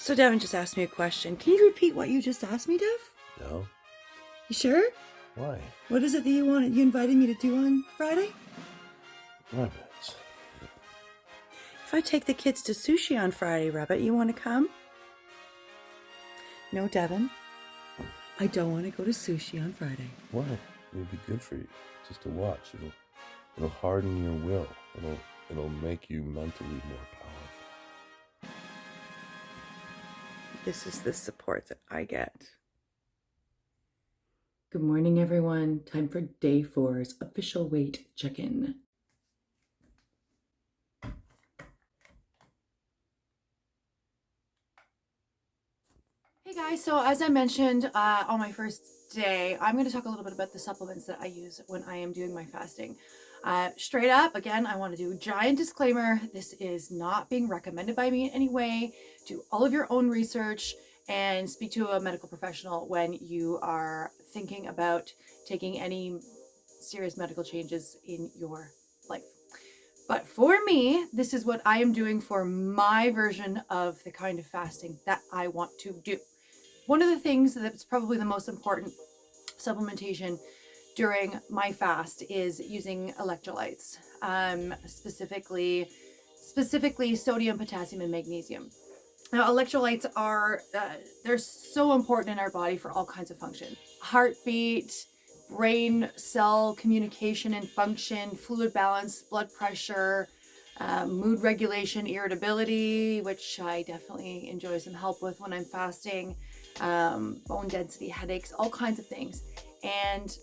So Devon just asked me a question. Can you repeat what you just asked me, Dev? No? You sure? Why? What is it that you invited me to do on Friday? Rabbits. If I take the kids to sushi on Friday, Rabbit, you want to come? No, Devon. I don't want to go to sushi on Friday. Why? It'll be good for you. Just to watch. It'll harden your will. It'll make you mentally more powerful. This is the support that I get. Good morning, everyone. Time for day 4's official weight check-in. Hey guys, so as I mentioned on my first day, I'm going to talk a little bit about the supplements that I use when I am doing my fasting. Straight up, again, I want to do a giant disclaimer. This is not being recommended by me in any way. Do all of your own research and speak to a medical professional when you are thinking about taking any serious medical changes in your life. But for me, this is what I am doing for my version of the kind of fasting that I want to do. One of the things that's probably the most important supplementation during my fast is using electrolytes, specifically sodium, potassium, and magnesium. Now, electrolytes are, they're so important in our body for all kinds of function. Heartbeat, brain cell communication and function, fluid balance, blood pressure, mood regulation, irritability, which I definitely enjoy some help with when I'm fasting, bone density, headaches, all kinds of things. And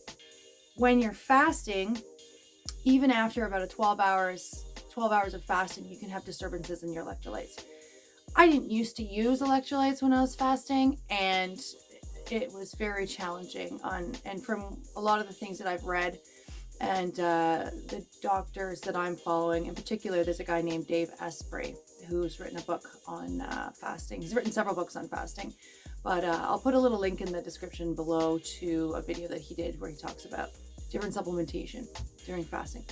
when you're fasting, even after about 12 hours of fasting, you can have disturbances in your electrolytes. I didn't used to use electrolytes when I was fasting, and it was very challenging and from a lot of the things that I've read and the doctors that I'm following, in particular, there's a guy named Dave Asprey who's written a book on fasting. He's written several books on fasting, but I'll put a little link in the description below to a video that he did where he talks about different supplementation during fasting.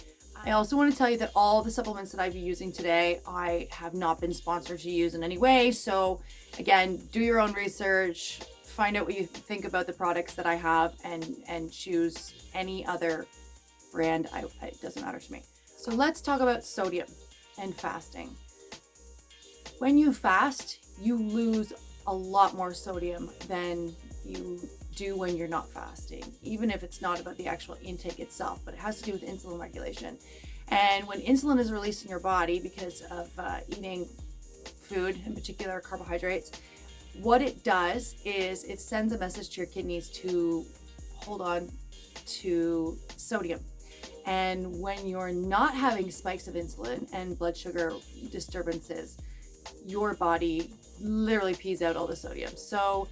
I also want to tell you that all the supplements that I've been using today, I have not been sponsored to use in any way. So again, do your own research, find out what you think about the products that I have, and choose any other brand. It doesn't matter to me. So let's talk about sodium and fasting. When you fast, you lose a lot more sodium than you do when you're not fasting, even if it's not about the actual intake itself, but it has to do with insulin regulation. And when insulin is released in your body because of eating food, in particular carbohydrates, what it does is it sends a message to your kidneys to hold on to sodium. And when you're not having spikes of insulin and blood sugar disturbances, your body literally pees out all the sodium. So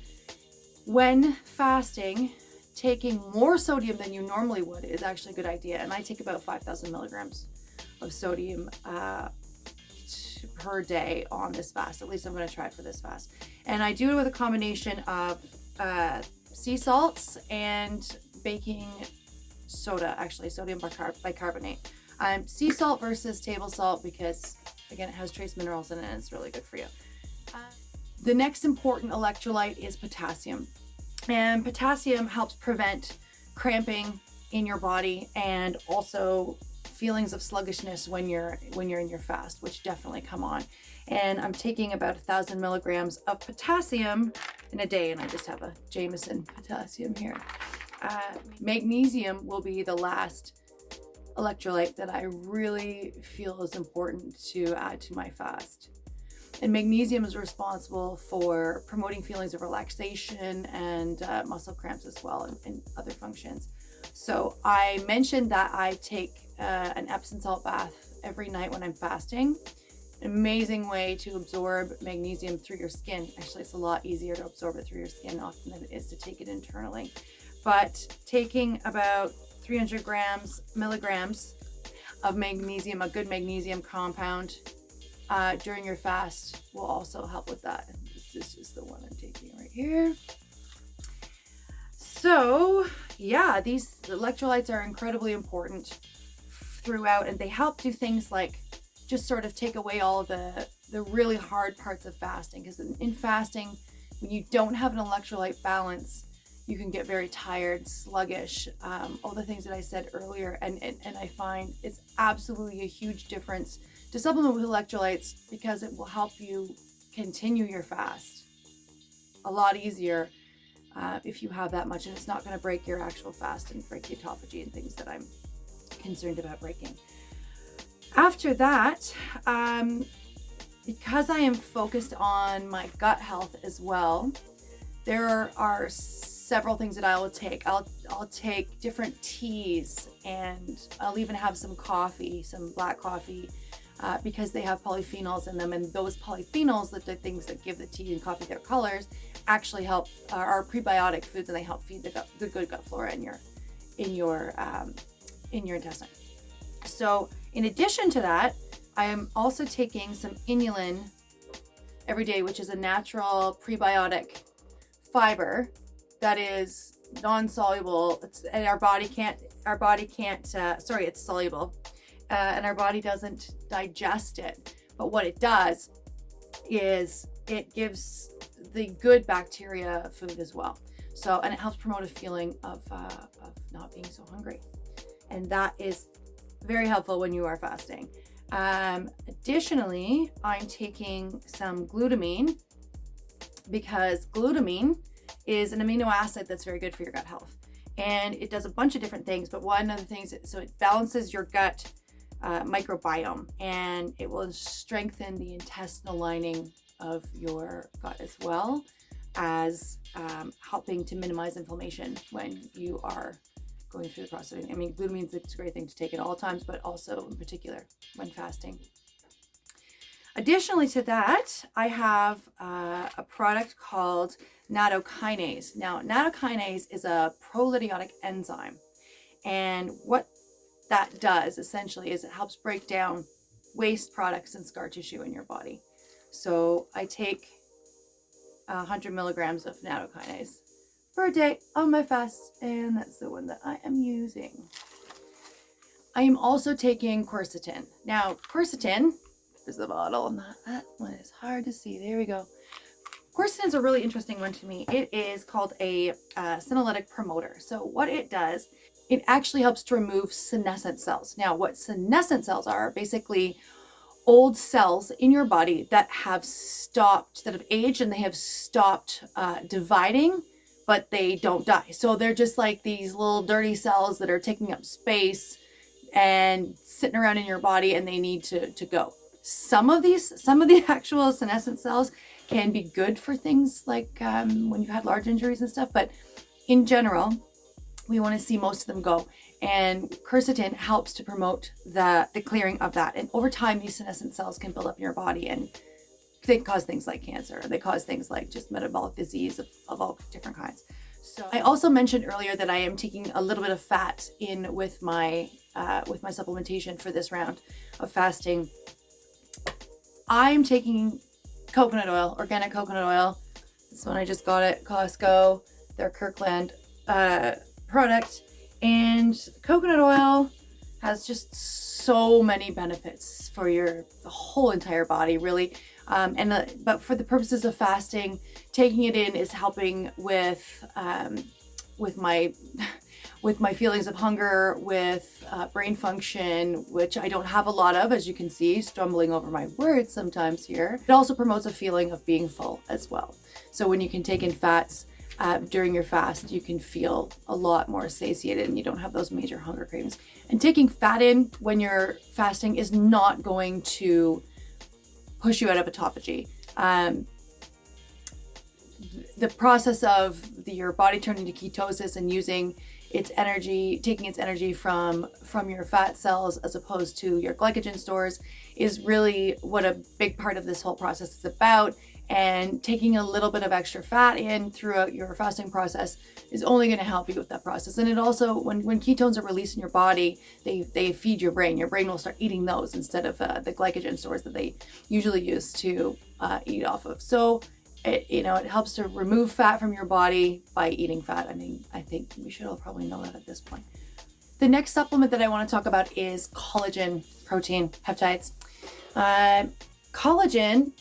when fasting, taking more sodium than you normally would is actually a good idea. And I take about 5,000 milligrams of sodium per day on this fast. At least I'm going to try it for this fast. And I do it with a combination of sea salts and baking soda, actually sodium bicarbonate. Sea salt versus table salt because, again, it has trace minerals in it and it's really good for you. The next important electrolyte is potassium. And potassium helps prevent cramping in your body and also feelings of sluggishness when you're in your fast, which definitely come on. And I'm taking about 1,000 milligrams of potassium in a day, and I just have a Jameson potassium here. Magnesium will be the last electrolyte that I really feel is important to add to my fast. And magnesium is responsible for promoting feelings of relaxation and muscle cramps as well, and other functions. So I mentioned that I take an Epsom salt bath every night when I'm fasting. An amazing way to absorb magnesium through your skin. Actually, it's a lot easier to absorb it through your skin often than it is to take it internally. But taking about 300 milligrams of magnesium, a good magnesium compound, during your fast will also help with that. This is the one I'm taking right here. So yeah, these electrolytes are incredibly important throughout, and they help do things like just sort of take away all of the the really hard parts of fasting, because in fasting, when you don't have an electrolyte balance, you can get very tired, sluggish, all the things that I said earlier. And I find it's absolutely a huge difference to supplement with electrolytes, because it will help you continue your fast a lot easier if you have that much, and it's not going to break your actual fast and break the autophagy and things that I'm concerned about breaking. After that, because I am focused on my gut health as well, there are several things that I will take. I'll take different teas, and I'll even have some coffee, some black coffee, because they have polyphenols in them, and those polyphenols, the things that give the tea and coffee their colors, actually help, are prebiotic foods, and they help feed the good gut flora in your intestine. So in addition to that, I am also taking some inulin every day, which is a natural prebiotic fiber that is non-soluble. It's soluble, and our body doesn't digest it. But what it does is it gives the good bacteria food as well. So, and it helps promote a feeling of not being so hungry. And that is very helpful when you are fasting. Additionally, I'm taking some glutamine, because glutamine is an amino acid that's very good for your gut health. And it does a bunch of different things, but one of the things, so it balances your gut microbiome, and it will strengthen the intestinal lining of your gut, as well as helping to minimize inflammation when you are going through the process. I mean, glutamine is a great thing to take at all times, but also in particular when fasting. Additionally to that, I have a product called nattokinase. Now, nattokinase is a prolytic enzyme, and what that does essentially is it helps break down waste products and scar tissue in your body. So I take 100 milligrams of nattokinase per day on my fast, and that's the one that I am using. I am also taking quercetin. Now, quercetin is the bottle, and that one is hard to see. There we go. Quercetin is a really interesting one to me. It is called a senolytic promoter. So what it does, it actually helps to remove senescent cells. Now, what senescent cells are basically old cells in your body that have aged, and they have stopped dividing, but they don't die. So they're just like these little dirty cells that are taking up space and sitting around in your body, and they need to go. Some of the actual senescent cells can be good for things like when you've had large injuries and stuff, but in general, we want to see most of them go. And quercetin helps to promote the clearing of that. And over time, these senescent cells can build up in your body, and they cause things like cancer. They cause things like just metabolic disease of all different kinds. So I also mentioned earlier that I am taking a little bit of fat in with my supplementation for this round of fasting. I'm taking coconut oil, organic coconut oil. This one I just got at Costco, their Kirkland product. And coconut oil has just so many benefits for the whole entire body, really. But for the purposes of fasting, taking it in is helping with my feelings of hunger, with brain function, which I don't have a lot of, as you can see, stumbling over my words sometimes here. It also promotes a feeling of being full as well. So when you can take in fats during your fast, you can feel a lot more satiated, and you don't have those major hunger cravings. And taking fat in when you're fasting is not going to push you out of autophagy. The process of your body turning to ketosis and using its energy, taking its energy from your fat cells as opposed to your glycogen stores, is really what a big part of this whole process is about. And taking a little bit of extra fat in throughout your fasting process is only going to help you with that process. And it also, when ketones are released in your body, they feed your brain. Your brain will start eating those instead of the glycogen stores that they usually use to eat off of. So it helps to remove fat from your body by eating fat. I mean, I think we should all probably know that at this point. The next supplement that I want to talk about is collagen, protein, peptides. Collagen,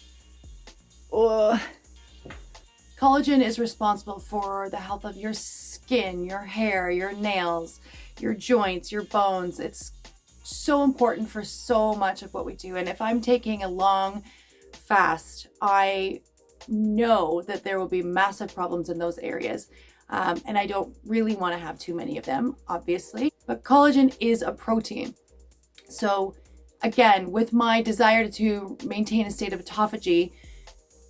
collagen is responsible for the health of your skin, your hair, your nails, your joints, your bones. It's so important for so much of what we do. And if I'm taking a long fast, I know that there will be massive problems in those areas. And I don't really want to have too many of them, obviously. But collagen is a protein. So again, with my desire to maintain a state of autophagy,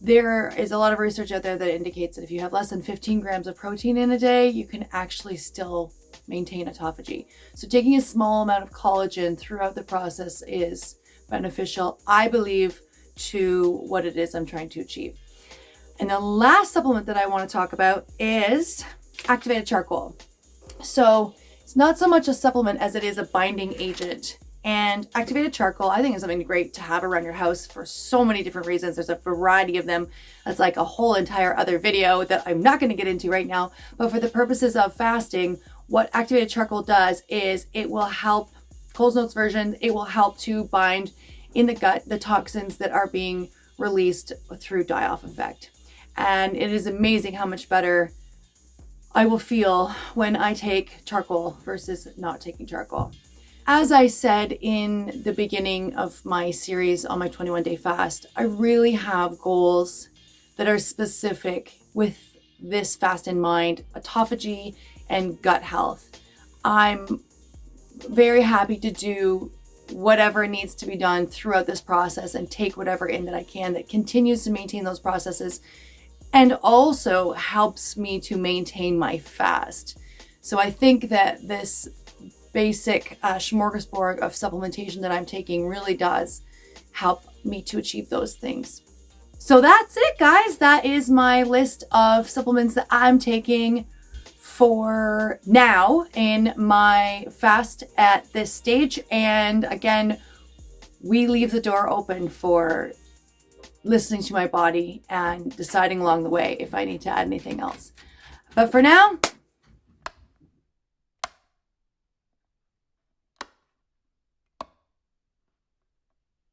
there is a lot of research out there that indicates that if you have less than 15 grams of protein in a day, you can actually still maintain autophagy. So taking a small amount of collagen throughout the process is beneficial, I believe, to what it is I'm trying to achieve. And the last supplement that I want to talk about is activated charcoal. So it's not so much a supplement as it is a binding agent. And activated charcoal, I think, is something great to have around your house for so many different reasons. There's a variety of them. That's like a whole entire other video that I'm not going to get into right now. But for the purposes of fasting, what activated charcoal does is it will help, Cole's Notes version, it will help to bind in the gut the toxins that are being released through die-off effect. And it is amazing how much better I will feel when I take charcoal versus not taking charcoal. As I said in the beginning of my series on my 21-day fast, I really have goals that are specific with this fast in mind, autophagy and gut health. I'm very happy to do whatever needs to be done throughout this process and take whatever in that I can that continues to maintain those processes and also helps me to maintain my fast. So I think that this basic smorgasbord of supplementation that I'm taking really does help me to achieve those things. So that's it, guys. That is my list of supplements that I'm taking for now in my fast at this stage. And again, we leave the door open for listening to my body and deciding along the way if I need to add anything else. But for now,